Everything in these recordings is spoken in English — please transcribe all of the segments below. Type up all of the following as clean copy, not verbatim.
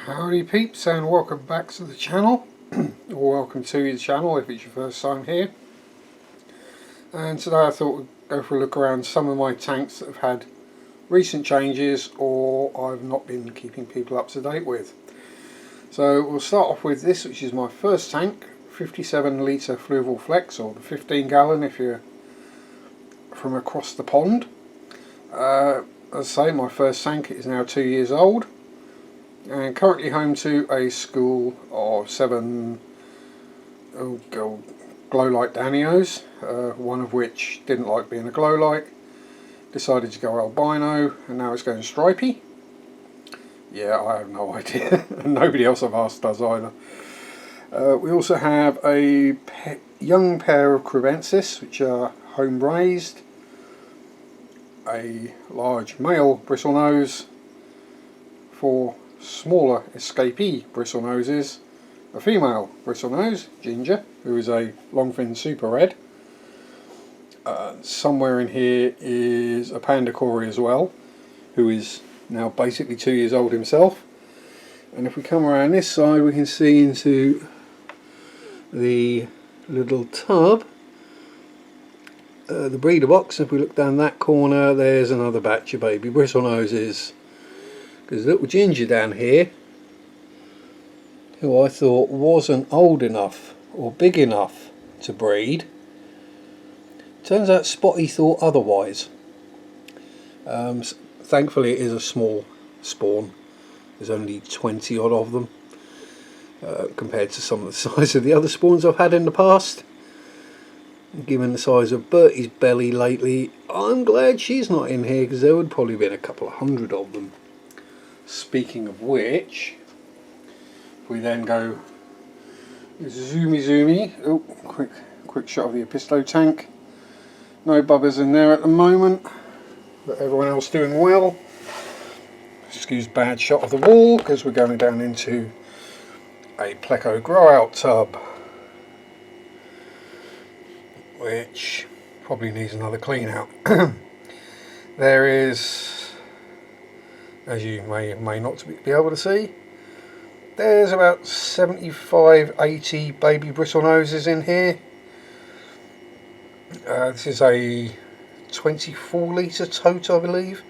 Howdy peeps, and welcome back to the channel, or welcome to the channel if it's your first time here. And today I thought we'd go for a look around some of my tanks that have had recent changes or I've not been keeping people up to date with. So we'll start off with this, which is my first tank, 57 litre Fluval Flex, or the 15 gallon if you're from across the pond. As I say, my first tank is now 2 years old and currently home to a school of 7 glow light Danios, one of which didn't like being a glow light, decided to go albino, and now it's going stripy. Yeah, I have no idea, and nobody else I've asked does either. We also have a young pair of Crevensis, which are home raised, a large male bristlenose, 4 smaller escapee bristlenoses, a female bristlenose, Ginger, who is a longfin super red. Somewhere in here is a panda Cory as well, who is now basically 2 years old himself. And if we come around this side, we can see into the little tub, the breeder box. If we look down that corner, there's another batch of baby bristlenoses. There's little Ginger down here, who I thought wasn't old enough or big enough to breed. Turns out Spotty thought otherwise. Thankfully it is a small spawn. There's only 20 odd of them, compared to some of the size of the other spawns I've had in the past. Given the size of Bertie's belly lately, I'm glad she's not in here, because there would probably been a couple of hundred of them. Speaking of which, if we then go zoomy, oh, quick shot of the Episto tank. No bubbers in there at the moment, but everyone else doing well. Excuse bad shot of the wall, because we're going down into a Pleco growout tub, which probably needs another clean out. There is, as you may not be able to see, there's about 75-80 baby bristlenoses in here. This is a 24 litre tote, I believe.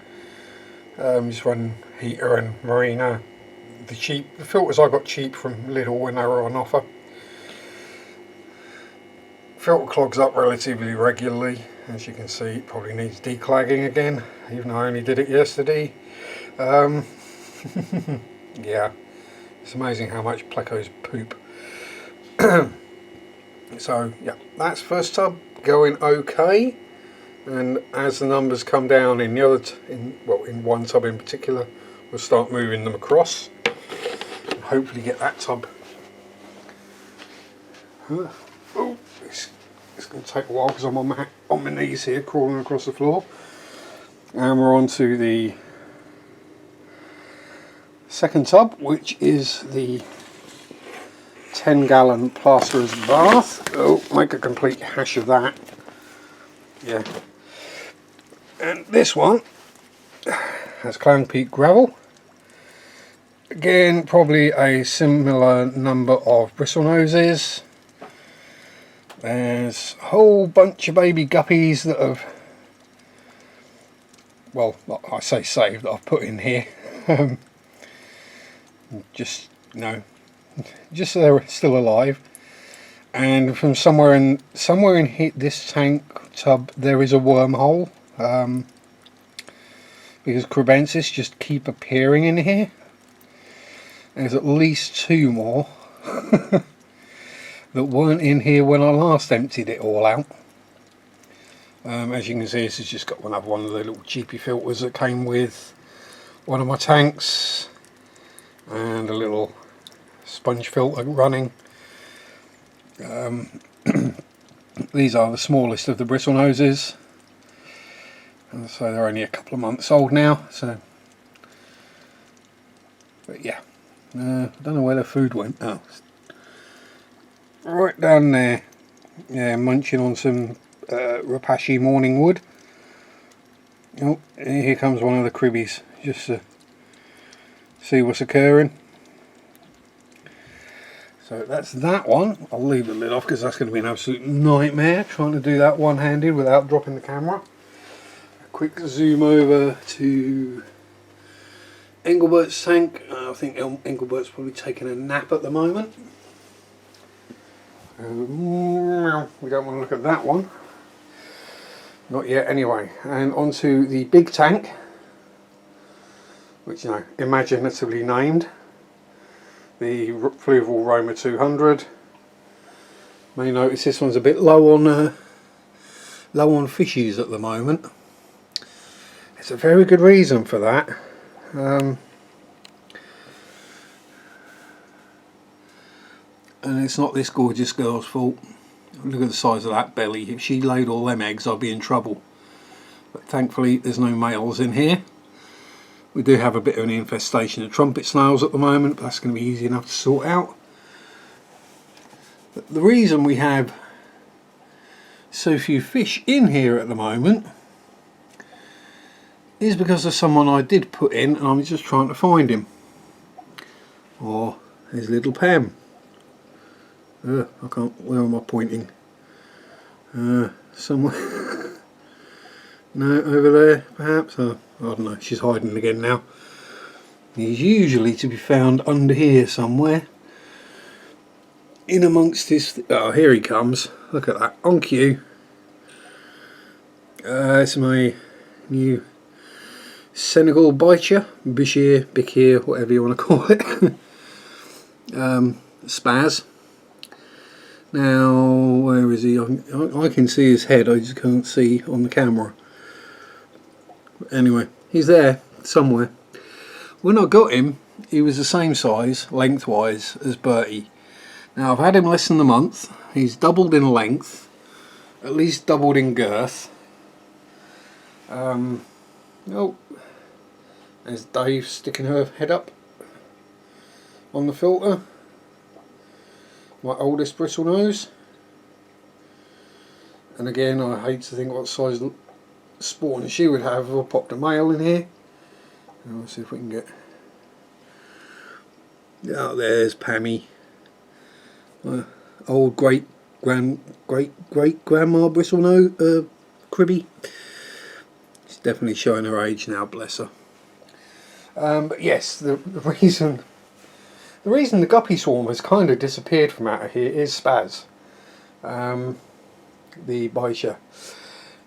Just run heater and marina. The filters I got cheap from Lidl when they were on offer. Filter clogs up relatively regularly. As you can see, it probably needs declagging again, even though I only did it yesterday. Yeah, it's amazing how much Plecos poop. So yeah, that's first tub going okay, and as the numbers come down in the other in one tub in particular, we'll start moving them across and hopefully get that tub. Oh, it's going to take a while because I'm on my knees here crawling across the floor. And we're on to the second tub, which is the 10 gallon plasterer's bath. Oh, make a complete hash of that. Yeah. And this one has Clown Peak gravel. Again, probably a similar number of bristlenoses. There's a whole bunch of baby guppies that have, well, I say saved, that I've put in here. Just so they're still alive. And from somewhere in this tank tub there is a wormhole, because Crevensis just keep appearing in here. There's at least 2 more that weren't in here when I last emptied it all out. As you can see, this has just got one of the little cheapy filters that came with one of my tanks, and a little sponge filter running. These are the smallest of the bristlenoses, and so they're only a couple of months old now. So, but yeah, I don't know where the food went. Oh, right down there. Yeah, munching on some Rapashi morning wood. Oh, here comes one of the cribbies, just to see what's occurring. So that's that one. I'll leave the lid off because that's going to be an absolute nightmare trying to do that one-handed without dropping the camera. A quick zoom over to Engelbert's tank. I think Engelbert's probably taking a nap at the moment. We don't want to look at that one. Not yet anyway. And onto the big tank, which, you know, imaginatively named the Fluval Roma 200. May notice this one's a bit low on fishies at the moment. There's a very good reason for that. And it's not this gorgeous girl's fault. Look at the size of that belly. If she laid all them eggs, I'd be in trouble. But thankfully there's no males in here. We do have a bit of an infestation of trumpet snails at the moment, but that's going to be easy enough to sort out. But the reason we have so few fish in here at the moment is because of someone I did put in, and I'm just trying to find him. Oh, there's little Pam. I can't, where am I pointing? Somewhere. No, over there perhaps. Oh, I don't know, she's hiding again now. He's usually to be found under here somewhere. In amongst his... oh, here he comes. Look at that, on cue. It's my new Senegal Bichir, Bikir, whatever you want to call it. Spaz. Now, where is he? I can see his head, I just can't see on the camera. Anyway, he's there somewhere. When I got him, he was the same size, lengthwise, as Bertie. Now, I've had him less than a month. He's doubled in length, at least doubled in girth. Oh, there's Dave sticking her head up on the filter. My oldest bristle nose. And again, I hate to think what size spawn she would have if I popped a male in here. And let's see if we can get... oh, there's Pammy. Old great grandma bristle nose, cribby. She's definitely showing her age now, bless her. But yes, the reason the guppy swarm has kind of disappeared from out of here is Spaz, the Bichir.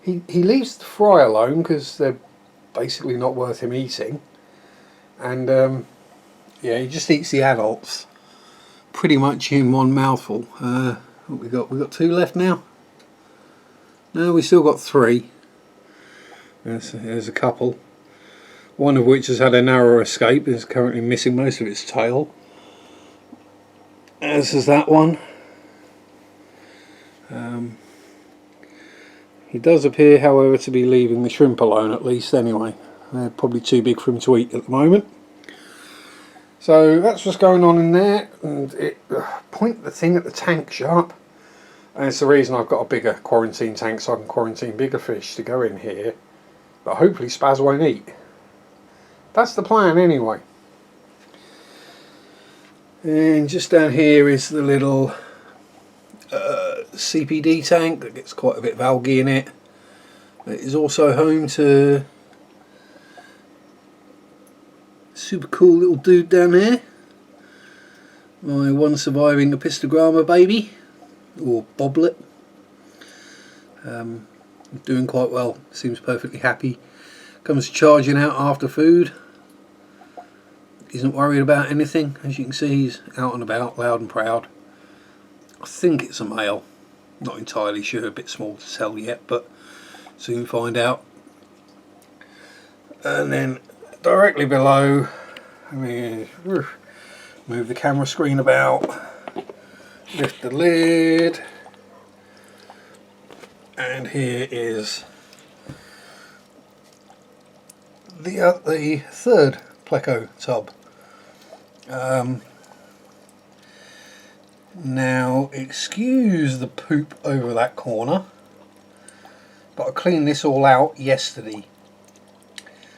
He leaves the fry alone because they're basically not worth him eating, and yeah, he just eats the adults pretty much in one mouthful. What we got two left now. No, we still got three. There's a couple. One of which has had a narrow escape, is currently missing most of its tail. As is that one. He does appear, however, to be leaving the shrimp alone, at least anyway. They're probably too big for him to eat at the moment. So that's what's going on in there, and point the thing at the tank sharp. And it's the reason I've got a bigger quarantine tank, so I can quarantine bigger fish to go in here. But hopefully Spaz won't eat. That's the plan anyway. And just down here is the little CPD tank that gets quite a bit of algae in it. It is also home to a super cool little dude down there. My one surviving Apistogramma baby, or boblet. Doing quite well, seems perfectly happy. Comes charging out after food. Isn't worried about anything. As you can see, he's out and about, loud and proud. I think it's a male. Not entirely sure, a bit small to tell yet, but soon find out. And then directly below, let me move the camera screen about, lift the lid, and here is the third pleco tub. Now, excuse the poop over that corner, but I cleaned this all out yesterday.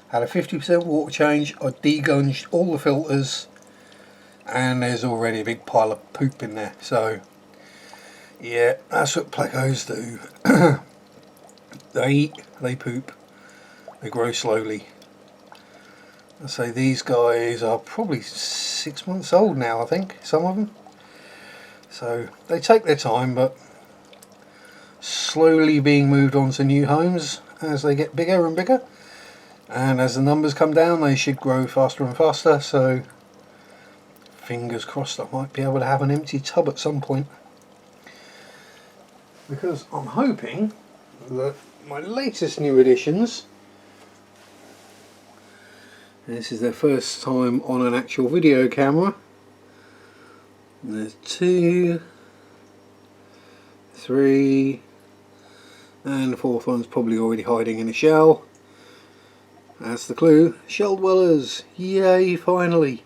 Had a 50% water change. I degunged all the filters and there's already a big pile of poop in there. So yeah, that's what plecos do. They eat, they poop, they grow slowly. I say these guys are probably 6 months old now, I think, some of them. So they take their time, but slowly being moved on to new homes as they get bigger and bigger. And as the numbers come down, they should grow faster and faster. So fingers crossed I might be able to have an empty tub at some point. Because I'm hoping that my latest new additions, this is their first time on an actual video camera. And there's 2, 3, and the fourth one's probably already hiding in a shell. That's the clue. Shell dwellers! Yay, finally!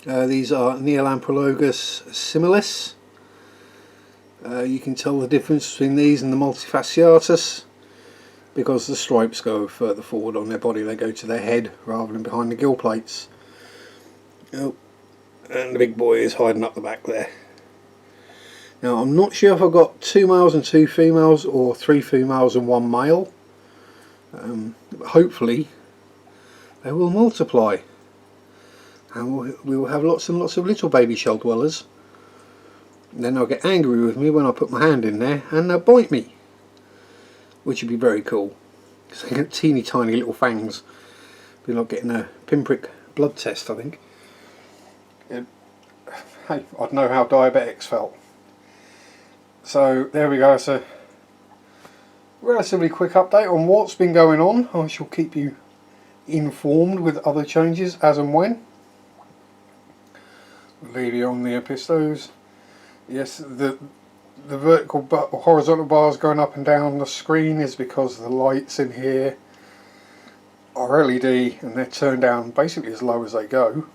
These are Neolamprologus similis. You can tell the difference between these and the multifasciatus because the stripes go further forward on their body. They go to their head rather than behind the gill plates. Oh, and the big boy is hiding up the back there. Now I'm not sure if I've got 2 males and 2 females or 3 females and 1 male. But hopefully they will multiply and we will have lots and lots of little baby shell dwellers. And then they'll get angry with me when I put my hand in there and they'll bite me, which would be very cool because they get teeny tiny little fangs. Be like getting a pinprick blood test, I think. Hey, I'd know how diabetics felt. So there we go. It's a relatively quick update on what's been going on. I shall keep you informed with other changes as and when. I'll leave you on the epistos. Yes, the vertical or horizontal bars going up and down the screen is because the lights in here are LED and they're turned down basically as low as they go.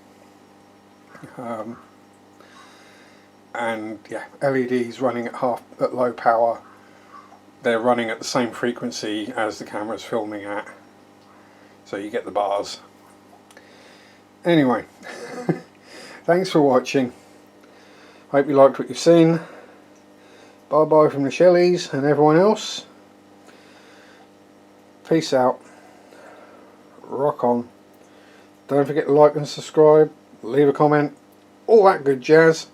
And yeah, LEDs running at low power. They're running at the same frequency as the camera's filming at, so you get the bars. Anyway, thanks for watching. Hope you liked what you've seen. Bye bye from the Shellies and everyone else. Peace out. Rock on. Don't forget to like and subscribe, leave a comment, all that good jazz.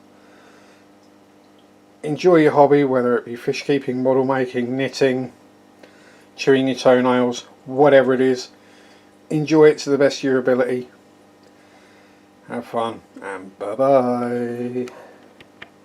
Enjoy your hobby, whether it be fish keeping, model making, knitting, chewing your toenails, whatever it is. Enjoy it to the best of your ability. Have fun and bye bye.